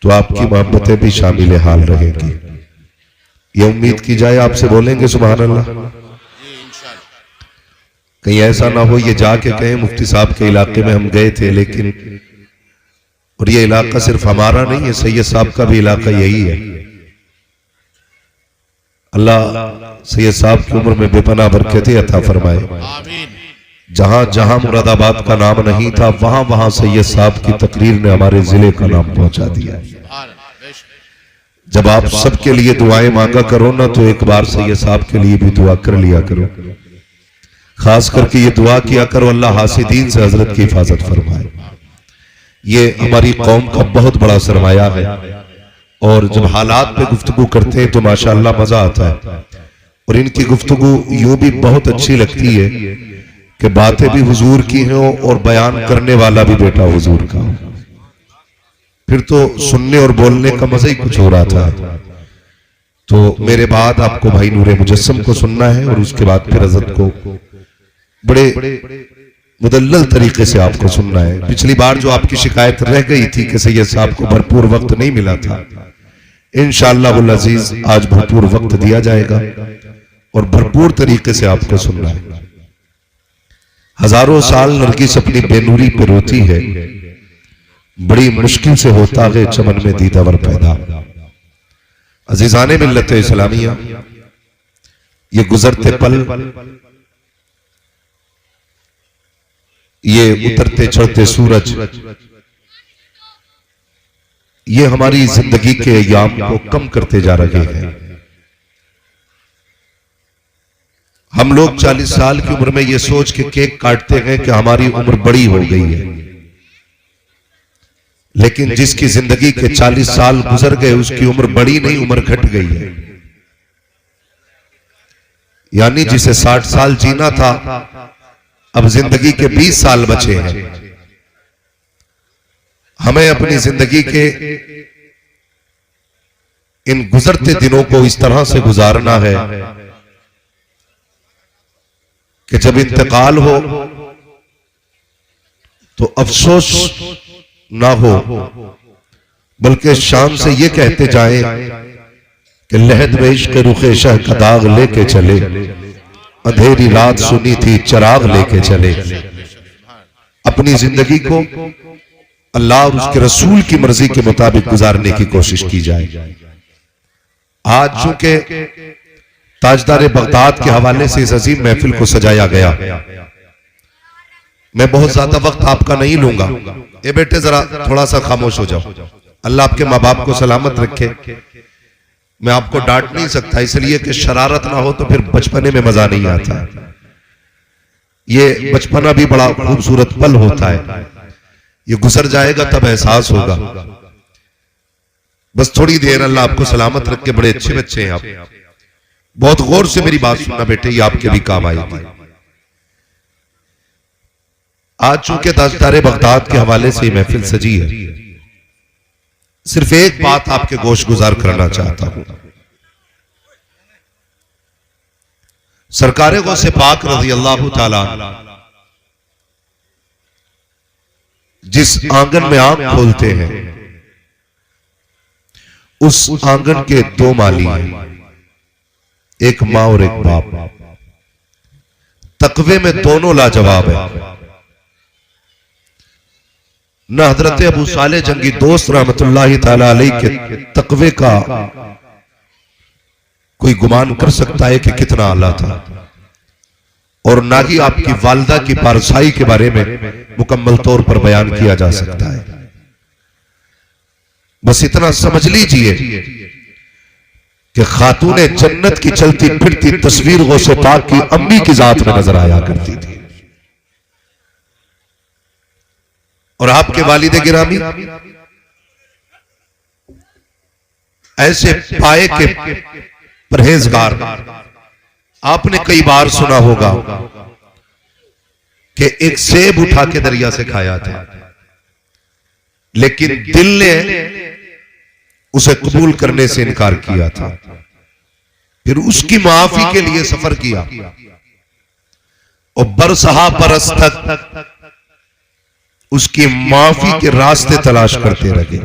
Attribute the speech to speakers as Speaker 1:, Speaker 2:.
Speaker 1: तो आपकी मोहब्बतें भी शामिल हाल रहेंगी। ये उम्मीद की जाए आपसे बोलेंगे सुभान अल्लाह। कहीं ऐसा ना हो ये जाके कहें मुफ्ती साहब के इलाके में हम गए थे लेकिन, और ये इलाका सिर्फ हमारा नहीं है, सैयद साहब का भी इलाका यही है। अल्लाह सैयद साहब की उम्र में बेपनाह बरकतें अता फरमाए। जहां जहां मुरादाबाद का नाम नहीं था वहां वहां सैयद साहब की तकरीर ने हमारे जिले का नाम पहुंचा दिया। जब आप सबके लिए दुआएं मांगा करो ना तो एक बार सैयद साहब के लिए भी दुआ कर लिया करो। खास करके ये दुआ किया करो अल्लाह हासिदीन से हजरत की हिफाजत फरमाए। ये हमारी कौम का बहुत बड़ा सरमाया है और जब हालात पे गुफ्तगू करते हैं तो माशाअल्लाह मजा आता है। और इनकी गुफ्तगू यूं भी बहुत अच्छी लगती है कि बातें भी हुजूर की हो और बयान करने वाला भी बेटा हुजूर का हो, फिर तो सुनने और बोलने का मजा ही कुछ हो रहा था। तो मेरे बाद आपको भाई नूरे मुजस्सम को सुनना है और उसके बाद फिर हजरत को बड़े मुदल्लल तरीके से आपको सुनना है। पिछली बार जो आपकी शिकायत रह गई थी कि सैयद साहब को भरपूर वक्त नहीं मिला था, इंशाअल्लाह उल अजीज आज भरपूर वक्त दिया जाएगा और भरपूर तरीके से आपको सुनना है। हजारों साल नरगिस अपनी बेनूरी पे रोती है, बड़ी मुश्किल से होता है चमन में दीदावर पैदा। अजीजाने मिल्लत इस्लामिया, ये गुजरते पल, ये उतरते चढ़ते सूरज, ये हमारी जिंदगी के अय्याम को कम करते जा रहे हैं। हम लोग 40 साल की उम्र में ये सोच के केक काटते हैं कि हमारी उम्र बड़ी हो गई है, लेकिन जिसकी जिंदगी के 40 साल गुजर गए उसकी उम्र बड़ी नहीं, उम्र घट गई है। यानी जिसे 60 साल जीना था अब जिंदगी के 20 साल बचे हैं। हमें अपनी जिंदगी के इन गुजरते दिनों को इस तरह से गुजारना है कि जब इंतकाल हो तो अफसोस ना हो, बल्कि शान से ये कहते जाएं कि लहद में इश्क रुखे शह का दाग लेके चले, अंधेरी रात सुनी थी चिराग लेके चले। अपनी जिंदगी को अल्लाह और उसके रसूल की मर्जी के मुताबिक गुजारने की कोशिश की जाए। आज चूंकि ताजदार बगदाद के हवाले से इस अजीम महफिल को सजाया गया, मैं बहुत ज्यादा वक्त आपका नहीं लूंगा। ए बेटे जरा थोड़ा सा खामोश हो जाओ, अल्लाह आपके माँ बाप को सलामत रखे। मैं आपको डांट नहीं सकता इसलिए कि शरारत ना हो तो फिर बचपने में मजा नहीं आता। ये बचपना भी बड़ा खूबसूरत पल होता है, ये गुजर जाएगा तब एहसास होगा। बस थोड़ी देर, अल्लाह आपको सलामत रख के। बड़े अच्छे बच्चे हैं आप, बहुत गौर से मेरी बात सुनना बेटे, ये आपके भी काम आएगी। आज चूंकि ताजदार बगदाद के हवाले से महफिल सजी है, सिर्फ एक बात आपके गोश गुजार करना चाहता हूं। सरकारे गौसे पाक रज़ी अल्लाह ताला जिस आंगन में आंख खोलते हैं उस आंगन के दो माली हैं, एक मां और एक बाप। तकवे में दोनों लाजवाब है। न हजरत अबू साले जंगी दोस्त रहमतुल्लाहि ताला अलैहि के तकवे का कोई गुमान कर सकता है कि कितना आला था, और ना ही आपकी वालिदा की पारसाई के बारे में मुकम्मल तौर पर बयान किया जा सकता है। बस इतना समझ लीजिए कि खातूने जन्नत की चलती फिरती तस्वीर गौसे पाक की अम्मी की जात में नजर आया करती थी। और आपके वालिद गिरामी ऐसे पाए के परहेजगार, आपने कई बार सुना होगा कि एक सेब उठा के दरिया से खाया था, लेकिन दिल ने उसे कबूल करने से इनकार किया था। फिर उसकी माफी के लिए सफर किया और बरसहा बरस तक उसकी माफी के रास्ते तलाश करते रहे।